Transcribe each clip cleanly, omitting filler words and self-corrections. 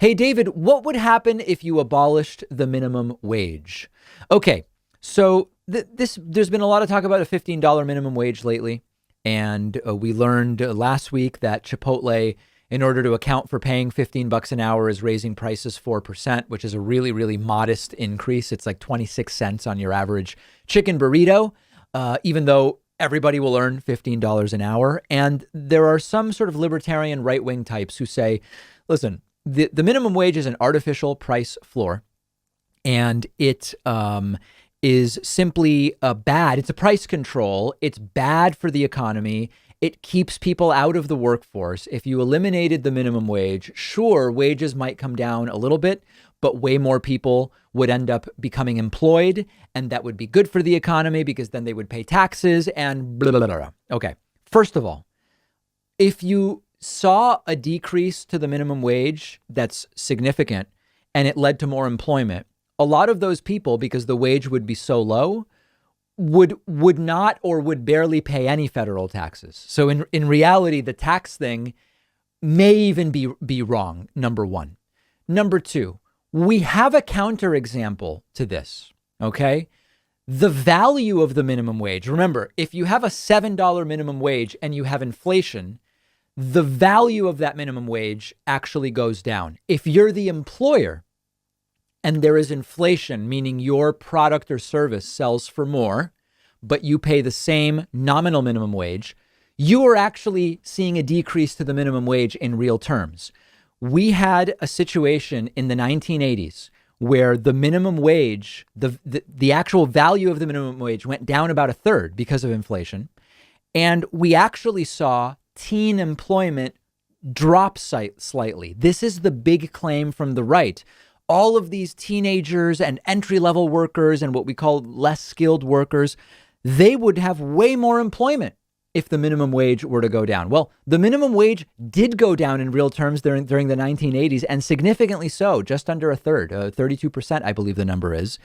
Hey, David, what would happen if you abolished the minimum wage? Okay, so there's been a lot of talk about a $15 minimum wage lately. And we learned last week that Chipotle, in order to account for paying 15 bucks an hour, is raising prices 4%, which is a really, really modest increase. It's like 26 cents on your average chicken burrito, even though everybody will earn $15 an hour. And there are some sort of libertarian right-wing types who say, listen, the minimum wage is an artificial price floor, and it is simply bad. It's a price control. It's bad for the economy. It keeps people out of the workforce. If you eliminated the minimum wage, sure, wages might come down a little bit, but way more people would end up becoming employed, and that would be good for the economy because then they would pay taxes and blah, blah, blah, blah. Okay, first of all, if you saw a decrease to the minimum wage that's significant and it led to more employment, a lot of those people, because the wage would be so low, would not or would barely pay any federal taxes. So in reality, the tax thing may even be wrong, number one. Number two, we have a counterexample to this, okay? The value of the minimum wage. Remember, if you have a $7 minimum wage and you have inflation, the value of that minimum wage actually goes down. If you're the employer and there is inflation, meaning your product or service sells for more, but you pay the same nominal minimum wage, you are actually seeing a decrease to the minimum wage in real terms. We had a situation in the 1980s where the minimum wage, the actual value of the minimum wage went down about a third because of inflation. And we actually saw teen employment drop slightly. This is the big claim from the right. All of these teenagers and entry-level workers and what we call less skilled workers, they would have way more employment if the minimum wage were to go down. Well, the minimum wage did go down in real terms during the 1980s, and significantly so, just under a third, 32%, I believe the number is.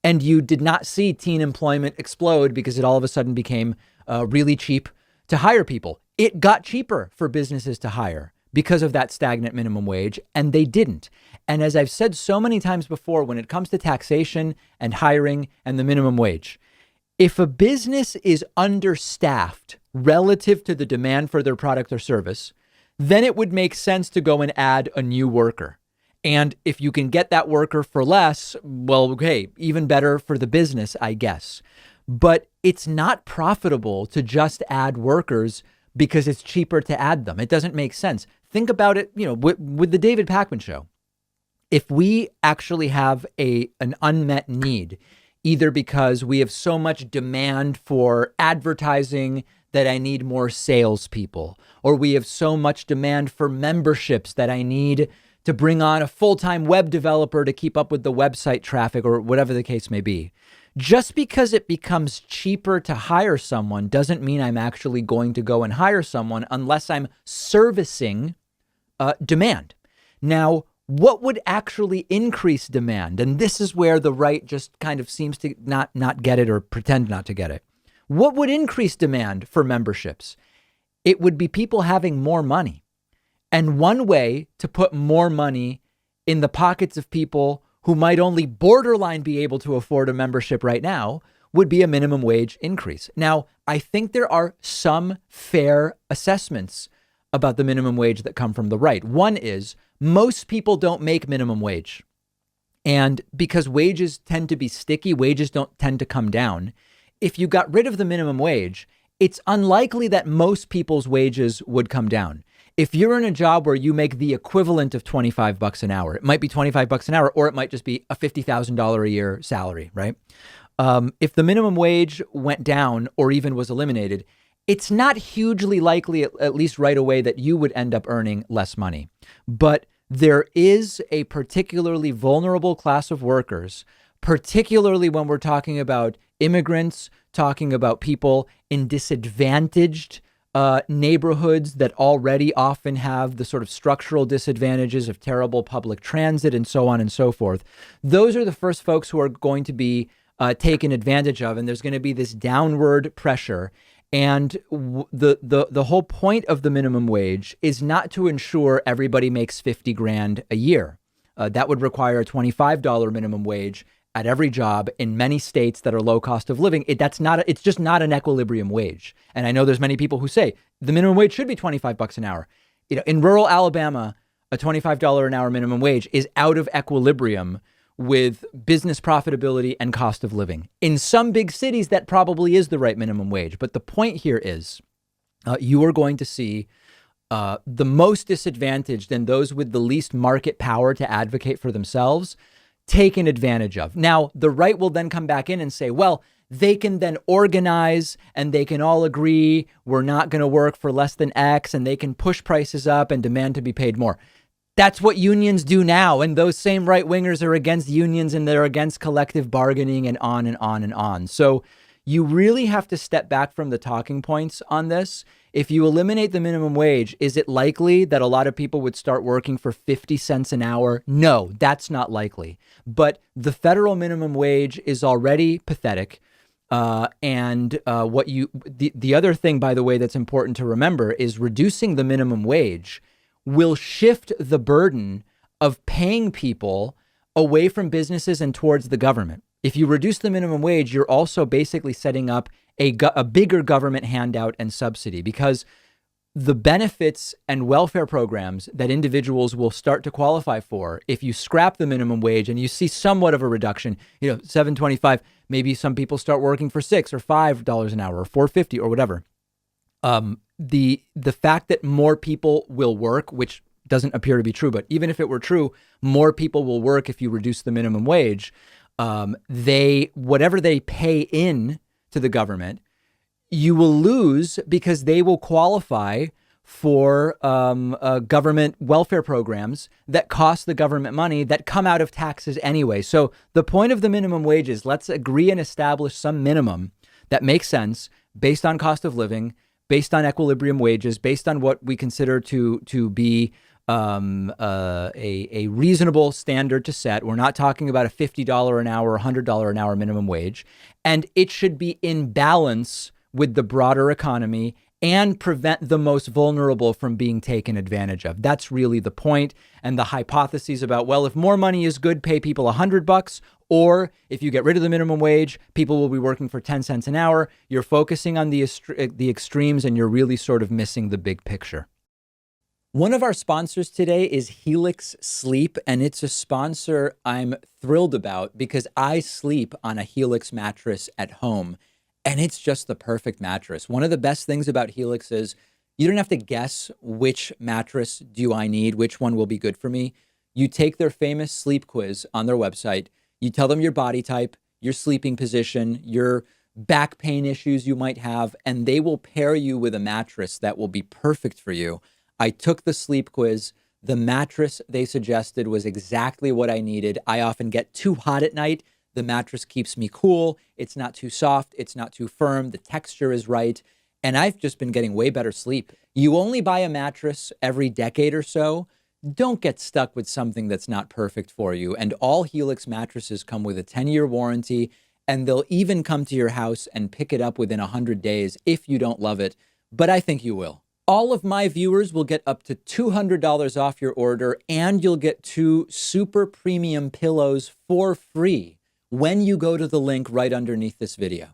And you did not see teen employment explode because it all of a sudden became really cheap to hire people. It got cheaper for businesses to hire because of that stagnant minimum wage, and they didn't. And as I've said so many times before, when it comes to taxation and hiring and the minimum wage, if a business is understaffed relative to the demand for their product or service, then it would make sense to go and add a new worker. And if you can get that worker for less, well, okay, even better for the business, I guess. But it's not profitable to just add workers because it's cheaper to add them. It doesn't make sense. Think about it, with the David Pakman show. If we actually have an unmet need, either because we have so much demand for advertising that I need more salespeople, or we have so much demand for memberships that I need to bring on a full-time web developer to keep up with the website traffic, or whatever the case may be. Just because it becomes cheaper to hire someone doesn't mean I'm actually going to go and hire someone unless I'm servicing demand. Now, what would actually increase demand? And this is where the right just kind of seems to not get it or pretend not to get it. What would increase demand for memberships? It would be people having more money. And one way to put more money in the pockets of people who might only borderline be able to afford a membership right now would be a minimum wage increase. Now, I think there are some fair assessments about the minimum wage that come from the right. One is most people don't make minimum wage. And because wages tend to be sticky, wages don't tend to come down. If you got rid of the minimum wage, it's unlikely that most people's wages would come down. If you're in a job where you make the equivalent of 25 bucks an hour, it might be 25 bucks an hour, or it might just be a $50,000 a year salary, right? If the minimum wage went down or even was eliminated, it's not hugely likely, at least right away, that you would end up earning less money. But there is a particularly vulnerable class of workers, particularly when we're talking about immigrants, talking about people in disadvantaged neighborhoods that already often have the sort of structural disadvantages of terrible public transit and so on and so forth. Those are the first folks who are going to be taken advantage of, and there's going to be this downward pressure. And the whole point of the minimum wage is not to ensure everybody makes 50 grand a year. That would require a $25 minimum wage at every job in many states that are low cost of living. It's just not an equilibrium wage. And I know there's many people who say the minimum wage should be 25 bucks an hour. In rural Alabama, a $25 an hour minimum wage is out of equilibrium with business profitability and cost of living. In some big cities, that probably is the right minimum wage. But the point here is you are going to see the most disadvantaged and those with the least market power to advocate for themselves taken advantage of. Now, the right will then come back in and say, well, they can then organize and they can all agree we're not going to work for less than X, and they can push prices up and demand to be paid more. That's what unions do now. And those same right wingers are against unions and they're against collective bargaining and on and on and on. So you really have to step back from the talking points on this. If you eliminate the minimum wage, is it likely that a lot of people would start working for 50 cents an hour? No, that's not likely. But the federal minimum wage is already pathetic. The other thing, by the way, that's important to remember is reducing the minimum wage will shift the burden of paying people away from businesses and towards the government. If you reduce the minimum wage, you're also basically setting up a bigger government handout and subsidy, because the benefits and welfare programs that individuals will start to qualify for, if you scrap the minimum wage and you see somewhat of a reduction, $7.25, maybe some people start working for $6 or $5 an hour or $4.50 or whatever. The fact that more people will work, which doesn't appear to be true, but even if it were true, more people will work if you reduce the minimum wage. Whatever they pay in to the government, you will lose because they will qualify for government welfare programs that cost the government money that come out of taxes anyway. So the point of the minimum wage is let's agree and establish some minimum that makes sense based on cost of living, based on equilibrium wages, based on what we consider to be a reasonable standard to set. We're not talking about a $50 an hour, $100 an hour minimum wage. And it should be in balance with the broader economy and prevent the most vulnerable from being taken advantage of. That's really the point. And the hypotheses about, well, if more money is good, pay people $100, or if you get rid of the minimum wage, people will be working for 10 cents an hour. You're focusing on the extremes, and you're really sort of missing the big picture. One of our sponsors today is Helix Sleep, and it's a sponsor I'm thrilled about because I sleep on a Helix mattress at home, and it's just the perfect mattress. One of the best things about Helix is you don't have to guess which mattress do I need, which one will be good for me. You take their famous sleep quiz on their website. You tell them your body type, your sleeping position, your back pain issues you might have, and they will pair you with a mattress that will be perfect for you. I took the sleep quiz. The mattress they suggested was exactly what I needed. I often get too hot at night. The mattress keeps me cool. It's not too soft. It's not too firm. The texture is right. And I've just been getting way better sleep. You only buy a mattress every decade or so. Don't get stuck with something that's not perfect for you. And all Helix mattresses come with a 10-year warranty, and they'll even come to your house and pick it up within 100 days if you don't love it. But I think you will. All of my viewers will get up to $200 off your order, and you'll get 2 super premium pillows for free when you go to the link right underneath this video.